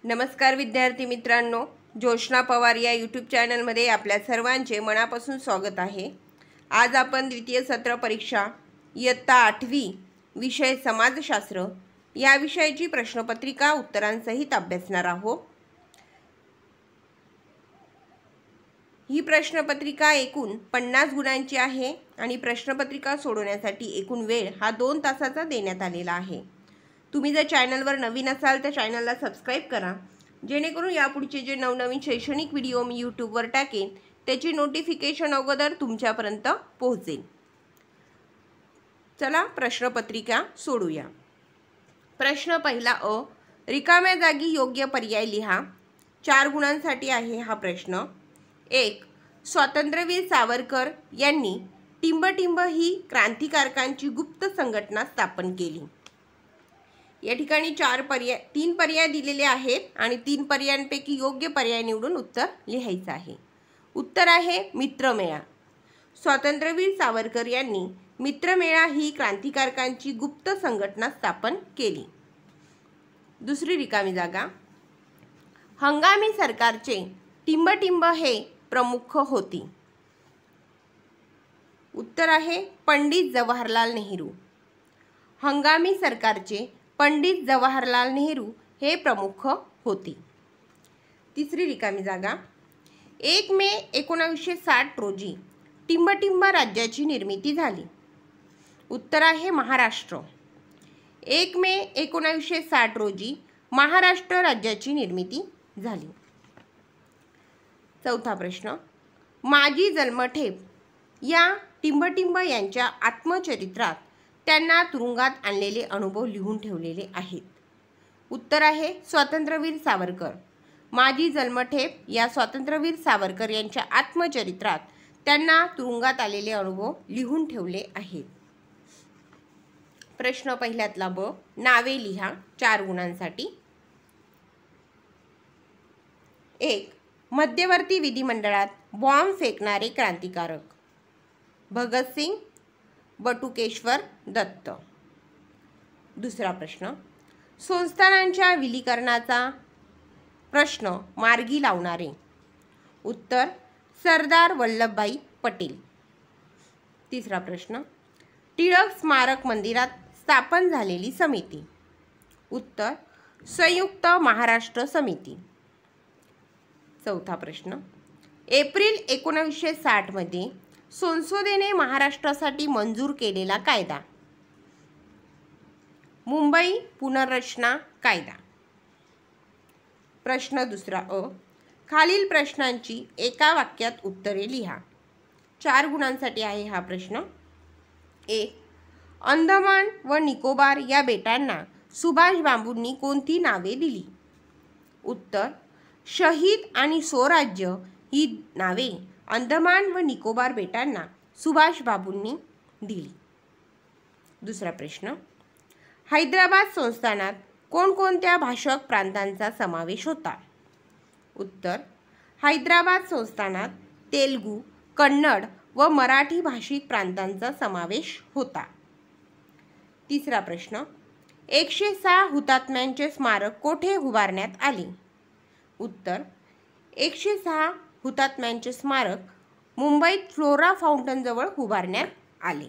नमस्कार विद्यार्थी मित्रांनो, जोशना पवार या यूट्यूब चॅनलमध्ये आपल्या सर्वांचे मनापासून स्वागत आहे। आज आपण द्वितीय सत्र परीक्षा इयत्ता 8वी विषय समाजशास्त्र या विषयाची प्रश्नपत्रिका उत्तरांसहित अभ्यासणार आहोत। ही प्रश्नपत्रिका एकूण 50 गुणांची आहे आणि प्रश्नपत्रिका सोडवण्यासाठी एकूण वेळ हा 2 तासाचा देण्यात आलेला आहे। तुम्ही जर चॅनलवर नवीन असाल तर चॅनलला सबस्क्राइब करा, जेणेकरून यापुढचे जे नवनवीन शैक्षणिक व्हिडिओ मी यूट्यूबवर टाकेन त्याची नोटिफिकेशन अगोदर तुमच्यापर्यंत पोहोचेल। चला प्रश्नपत्रिका सोडूया। प्रश्न पहिला अ, रिकाम्या जागी योग्य पर्याय लिहा। 4 गुणांसाठी आहे हा प्रश्न। 1. स्वातंत्र्यवीर सावरकर यांनी टिंबटिंब ही क्रांतिकारकांची गुप्त संघटना स्थापन केली। या ठिकाणी 3 पर्याय दिलेले आहेत आणि 3 पर्यायांपैकी योग्य पर्याय निवडून उत्तर लिहायचं आहे। उत्तर आहे मित्रमेळा। स्वातंत्र्यवीर सावरकर यांनी मित्रमेळा ही क्रांतिकारकांची गुप्त संघटना स्थापन केली। दुसरी रिकामी जागा, हंगामी सरकारचे टिंबटिंब हे प्रमुख होती। उत्तर आहे पंडित जवाहरलाल नेहरू। हंगामी सरकारचे पंडित जवाहरलाल नेहरू हे प्रमुख होते। तिसरी रिकामी जागा, 1 मे 1960 रोजी टिंबटिंब राज्याची निर्मिती झाली। उत्तर आहे महाराष्ट्र। 1 मे 1960 रोजी महाराष्ट्र राज्याची निर्मिती झाली। चौथा प्रश्न, माझी जन्मठेप या टिंबटिंब यांच्या आत्मचरित्रात त्यांना तुरुंगात आणलेले अनुभव लिहून ठेवलेले आहेत। उत्तर आहे स्वातंत्र्यवीर सावरकर। माझी जन्मठेप या स्वातंत्र्यवीर सावरकर यांच्या आत्मचरित्रात त्यांना तुरुंगात आलेले अनुभव लिहून ठेवले आहेत। प्रश्न पहिल्यातला ब, नावे लिहा 4 गुणांसाठी। 1. मध्यवर्ती विधिमंडळात बॉम्ब फेकणारे क्रांतिकारक, भगतसिंग, बटुकेश्वर दत्त। दुसरा प्रश्न, संस्थानांच्या विलीकरणाचा प्रश्न मार्गी लावणारे, उत्तर सरदार वल्लभभाई पटेल। तिसरा प्रश्न, टिळक स्मारक मंदिरात स्थापन झालेली समिती, उत्तर संयुक्त महाराष्ट्र समिती। चौथा प्रश्न, एप्रिल 1960 मध्ये संसदेने महाराष्ट्रासाठी मंजूर केलेला कायदा, मुंबई पुनर्रचना कायदा। प्रश्न दुसरा अ, खालील प्रश्नांची एका वाक्यात उत्तरे लिहा। 4 गुणांसाठी आहे हा प्रश्न। 1. अंदमान व निकोबार या बेटांना सुभाषबाबूंनी कोणती नावे दिली? उत्तर शहीद आणि स्वराज्य ही नावे अंदमान व निकोबार बेटांना सुभाषबाबूंनी दिली। दुसरा प्रश्न, हैदराबाद संस्थानात कोणकोणत्या भाषक प्रांतांचा समावेश होता? उत्तर हैदराबाद संस्थानात तेलुगू, कन्नड व मराठी भाषिक प्रांतांचा समावेश होता। तिसरा प्रश्न, 106 हुतात्म्यांचे स्मारक कोठे उभारण्यात आले? उत्तर 106 हुतात्म्यांचे स्मारक मुंबईत फ्लोरा फाउंटन जवळ उभारण्यात आले।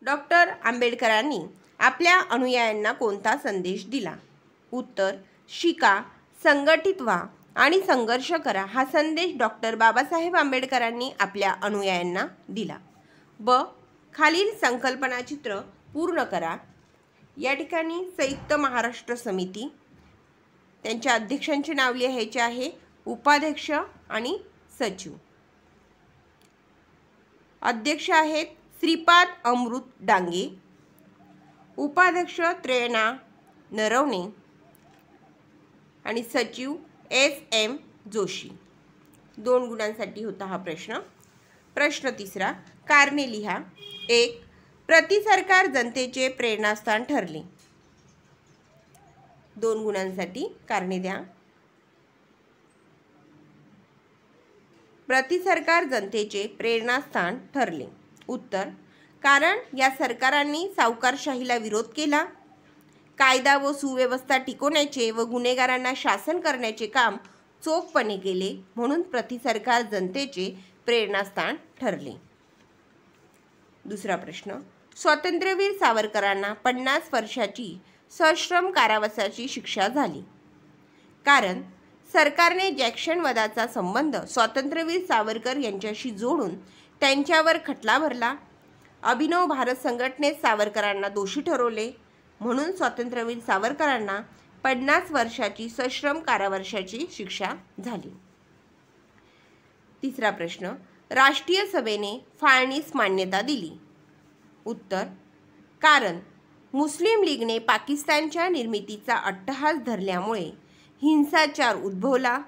डॉक्टर आंबेडकरांनी आपल्या अनुयायांना कोणता संदेश दिला? उत्तर शिका, संघटित व्हा आणि संघर्ष करा हा संदेश डॉक्टर बाबासाहेब आंबेडकरांनी आपल्या अनुयायांना दिला। ब, खालील संकल्पना चित्र पूर्ण करा। या ठिकाणी संयुक्त महाराष्ट्र समिती, त्यांच्या अध्यक्षांचे नाव लिहायचे आहे, उपाध्यक्ष आणि सचिव। अध्यक्ष आहेत श्रीपाद अमृत डांगे, उपाध्यक्ष त्रेना नरवणे आणि सचिव SM जोशी। 2 गुणांसाठी होता हा प्रश्न। प्रश्न तिसरा, कारणे लिहा। 1. प्रतिसरकार जनतेचे प्रेरणास्थान ठरले। 2 गुणांसाठी कारणे द्या। प्रतिसरकार जनतेचे प्रेरणास्थान ठरले। उत्तर कारण या सरकारांनी सावकारशाहीला विरोध केला. कायदा व सुव्यवस्था टिकवण्याचे व गुन्हेगारांना शासन करण्याचे काम चोखपणे केले, म्हणून प्रतिसरकार जनतेचे प्रेरणास्थान ठरले. दुसरा प्रश्न, स्वातंत्र्यवीर सावरकरांना 50 वर्षाची सश्रम कारावासाची शिक्षा झाली. कारण सरकारने जॅक्शन वधाचा संबंध स्वातंत्र्यवीर सावरकर यांच्याशी जोडून त्यांच्यावर खटला भरला. अभिनव भारत संघटनेत सावरकरांना दोषी ठरवले, म्हणून स्वातंत्र्यवीर सावरकरांना 50 वर्षाची सश्रम कारावासाची शिक्षा झाली. तिसरा प्रश्न, राष्ट्रीय सभेने फाळणीस मान्यता दिली. उत्तर, कारण मुस्लिम लीगने पाकिस्तानच्या निर्मितीचा अट्टहास धरल्यामुळे हिंसाचार उद्भवला.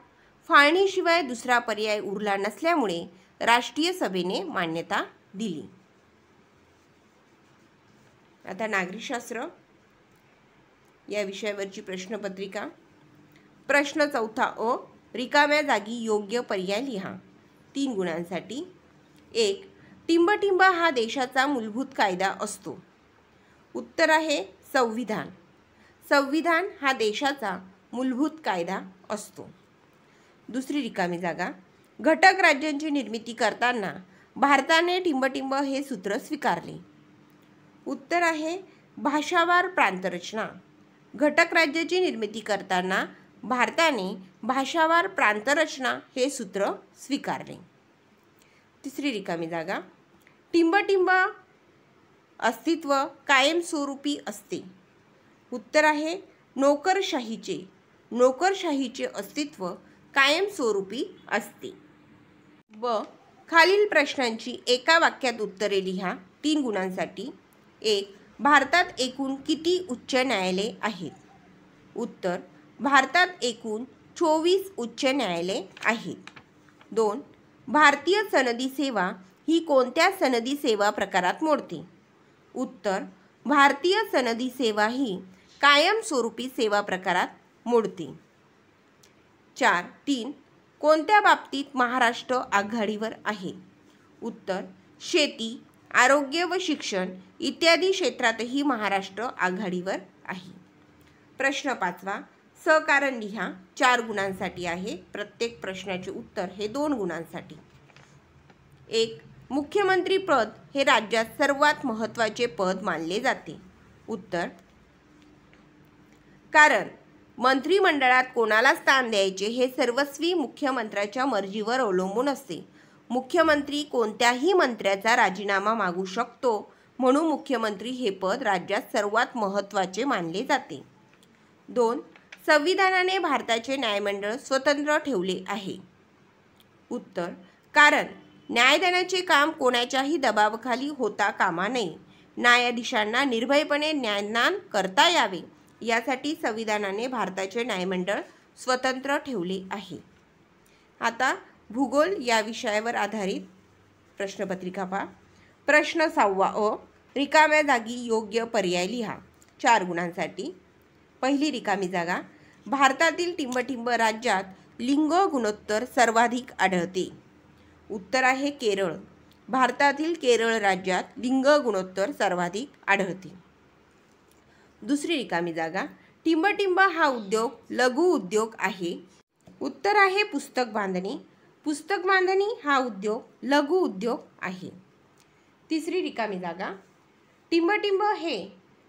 फाळणीशिवाय दुसरा पर्याय उरला नसल्यामुळे राष्ट्रीय सभेने मान्यता दिली. आता नागरिकशास्त्र या विषयावरची प्रश्नपत्रिका. प्रश्न चौथा अ, रिकाम्या जागी योग्य पर्याय लिहा. 3 गुणांसाठी. 1. टिंबटिंब हा देशाचा मूलभूत कायदा असतो. उत्तर आहे संविधान. संविधान हा देशाचा मूलभूत कायदा असतो. दुसरी रिकामी जागा, घटक राज्यांची निर्मिती करताना भारताने टिंबटिंब हे सूत्र स्वीकारले. उत्तर आहे भाषावार प्रांतरचना. घटक राज्याची निर्मिती करताना भारताने भाषावार प्रांतरचना हे सूत्र स्वीकारले. तिसरी रिकामी जागा, टिंबटिंब अस्तित्व कायमस्वरूपी असते. उत्तर आहे नोकरशाहीचे. नोकरशाहीचे अस्तित्व कायमस्वरूपी असते. व खालील प्रश्नांची एका वाक्यात उत्तरे लिहा. 3 गुणांसाठी. 1. भारतात एकूण किती उच्च न्यायालये आहेत? उत्तर, भारतात एकूण 24 उच्च न्यायालये आहेत. 2. भारतीय सनदी सेवा ही कोणत्या सनदी सेवा प्रकारात मोडते? उत्तर, भारतीय सनदी सेवा ही कायमस्वरूपी सेवा प्रकारात मोडते. 3. कोणत्या बाबतीत महाराष्ट्र आघाडीवर आहे? उत्तर, शेती, आरोग्य व शिक्षण इत्यादी क्षेत्रातही महाराष्ट्र आघाडीवर आहे. प्रश्न 5वा, सकारण लिहा. 4 गुणांसाठी आहे. प्रत्येक प्रश्नाचे उत्तर हे 2 गुणांसाठी. 1. मुख्यमंत्री पद हे राज्यात सर्वात महत्त्वाचे पद मानले जाते. उत्तर, कारण मंत्रिमंडळात कोणाला स्थान द्यायचे हे सर्वस्वी मुख्यमंत्र्याच्या मर्जीवर अवलंबून असते. मुख्यमंत्री कोणत्याही मंत्र्याचा राजीनामा मागू शकतो, म्हणून मुख्यमंत्री हे पद राज्यात सर्वात महत्त्वाचे मानले जाते. 2. संविधानाने भारताचे न्यायमंडळ स्वतंत्र ठेवले आहे. उत्तर, कारण न्यायदानाचे काम कोणाच्याही दबावाखाली होता कामा नये. न्यायाधीशांना निर्भयपणे न्यायदान करता यावे यासाठी संविधानाने भारताचे न्यायमंडळ स्वतंत्र ठेवले आहे. आता भूगोल या विषयावर आधारित प्रश्नपत्रिका पहा. प्रश्न 6वा अ, रिकाम्या जागी योग्य पर्याय लिहा. 4 गुणांसाठी. पहिली रिकामी जागा, भारतातील टिंबटिंब राज्यात लिंग गुणोत्तर सर्वाधिक आढळते. उत्तर आहे केरळ. भारतातील केरळ राज्यात लिंग गुणोत्तर सर्वाधिक आढळते. दुसरी रिकामी जागा, टिंबटिंब हा उद्योग लघु उद्योग आहे. उत्तर आहे पुस्तक बांधणी. पुस्तक बांधणी हा उद्योग लघु उद्योग आहे. तिसरी रिकामी जागा, टिंबटिंब हे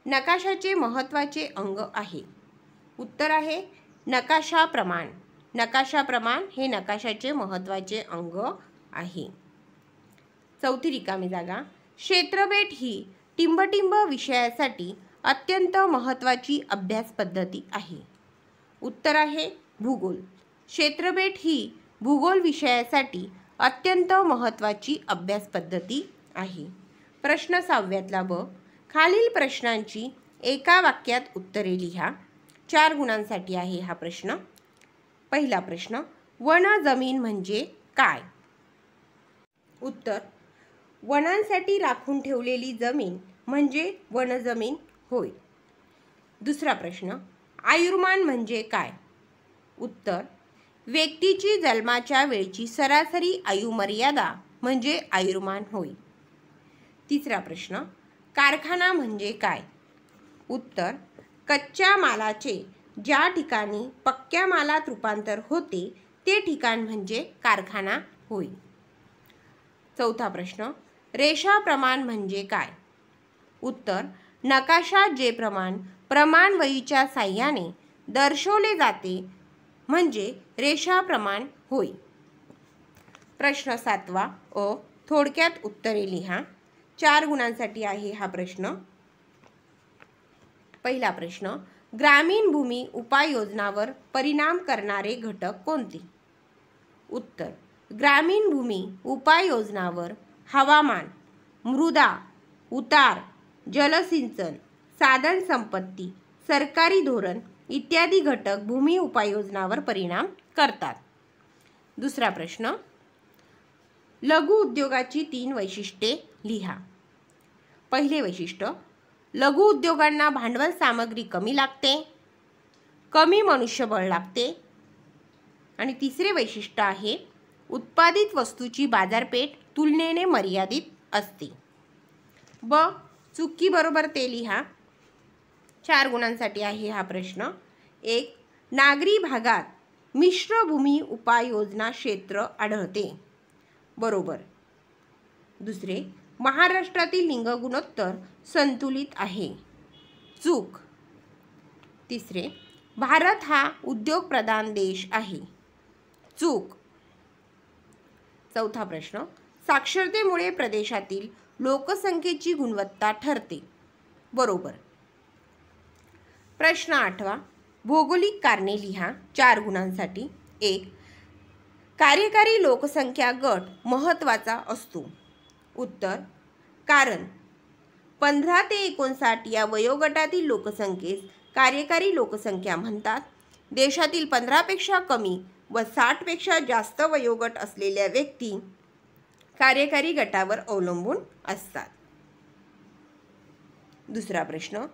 नकाशाचे महत्त्वाचे अंग आहे. उत्तर आहे नकाशा प्रमाण. नकाशा प्रमाण हे नकाशाचे महत्त्वाचे अंग आहे. चौथी रिकामी जागा, क्षेत्रबेट ही टिंबटिंब विषयासाठी अत्यंत महत्त्वाची अभ्यास पद्धती आहे. उत्तर आहे भूगोल. क्षेत्रबेट ही भूगोल विषयासाठी अत्यंत महत्त्वाची अभ्यास पद्धती आहे. प्रश्न 6व्यातला ब, खालील प्रश्नांची एका वाक्यात उत्तरे लिहा. 4 गुणांसाठी आहे हा प्रश्न. पहिला प्रश्न, वन जमीन म्हणजे काय? उत्तर, वनांसाठी राखून ठेवलेली जमीन म्हणजे वनजमीन होय. दुसरा प्रश्न, आयुर्मान म्हणजे काय? उत्तर, व्यक्तीची जन्माच्या वेळची सरासरी आयुमर्यादा म्हणजे आयुर्मान होय. तिसरा प्रश्न, कारखाना म्हणजे काय? उत्तर, कच्च्या मालाचे ज्या ठिकाणी पक्क्या मालात रूपांतर होते ते ठिकाण म्हणजे कारखाना होय. चौथा प्रश्न, रेषा प्रमाण म्हणजे काय? उत्तर, नकाशा जे प्रमाण वहीच्या साह्याने दर्शवले जाते म्हणजे रेषा प्रमाण होय. प्रश्न 7वा अ, थोडक्यात उत्तरे लिहा. 4 गुणांसाठी आहे हा प्रश्न. पहिला प्रश्न, ग्रामीण भूमी उपाययोजनावर परिणाम करणारे घटक कोणते? उत्तर, ग्रामीण भूमी उपाययोजनावर हवामान, मृदा, उतार, जलसिंचन, साधन संपत्ती, सरकारी धोरण इत्यादी घटक भूमी उपाययोजनावर परिणाम करतात. दुसरा प्रश्न, लघु उद्योगाची 3 वैशिष्ट्ये लिहा. पहिले वैशिष्ट्य, लघु उद्योगांना भांडवल सामग्री कमी लागते, कमी मनुष्यबळ लागते. आणि तिसरे वैशिष्ट्य आहे, उत्पादित वस्तूची बाजारपेठ तुलनेने मर्यादित असते. ब, चुकी बरोबर ते लिहा. 4 गुणांसाठी आहे हा प्रश्न. 1, नागरी भागात मिश्र भूमी उपाययोजना क्षेत्र आढळते. बरोबर. दुसरे, महाराष्ट्रातील लिंग गुणोत्तर संतुलित आहे. चूक. तिसरे, भारत हा उद्योग प्रधान देश आहे. चूक. चौथा प्रश्न, साक्षरतेमुळे प्रदेशातील लोकसंख्येची गुणवत्ता ठरते. बरोबर. प्रश्न 8वा, भौगोलिक कारणे लिहा. 4 गुणांसाठी. 1, कार्यकारी लोकसंख्या गट महत्त्वाचा असतो. उत्तर, कारण 15 ते 59 या वयोगटातील लोकसंख्येस कार्यकारी लोकसंख्या म्हणतात. देशातील 15पेक्षा कमी व 60पेक्षा जास्त वयोगट असलेल्या व्यक्ती कार्यकारी गटावर अवलंबून असतात. दुसरा प्रश्न,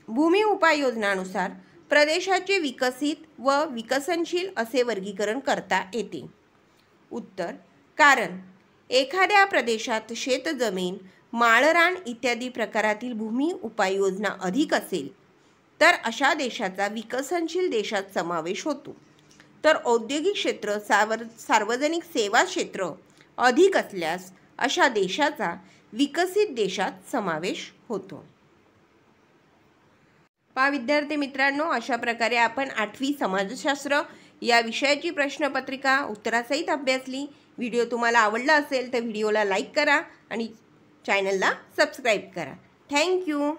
भूमी उपाययोजनानुसार प्रदेशाचे विकसित व विकसनशील असे वर्गीकरण करता येते. उत्तर, कारण एखाद्या प्रदेशात शेतजमीन, माळरान इत्यादी प्रकारातील भूमी उपाययोजना अधिक असेल तर अशा देशाचा विकसनशील देशात समावेश होतो, तर औद्योगिक क्षेत्र, सार्वजनिक सेवा क्षेत्र अधिक असल्यास अशा देशाचा विकसित देशात समावेश होतो. विद्यार्थी मित्रांनो, अशा प्रकारे आपण 8वी समाजशास्त्र या विषयाची प्रश्नपत्रिका उत्तरासहित अभ्यासली. व्हिडिओ तुम्हाला आवडला असेल तर व्हिडिओला लाईक करा आणि चॅनलला सबस्क्राईब करा. थँक्यू.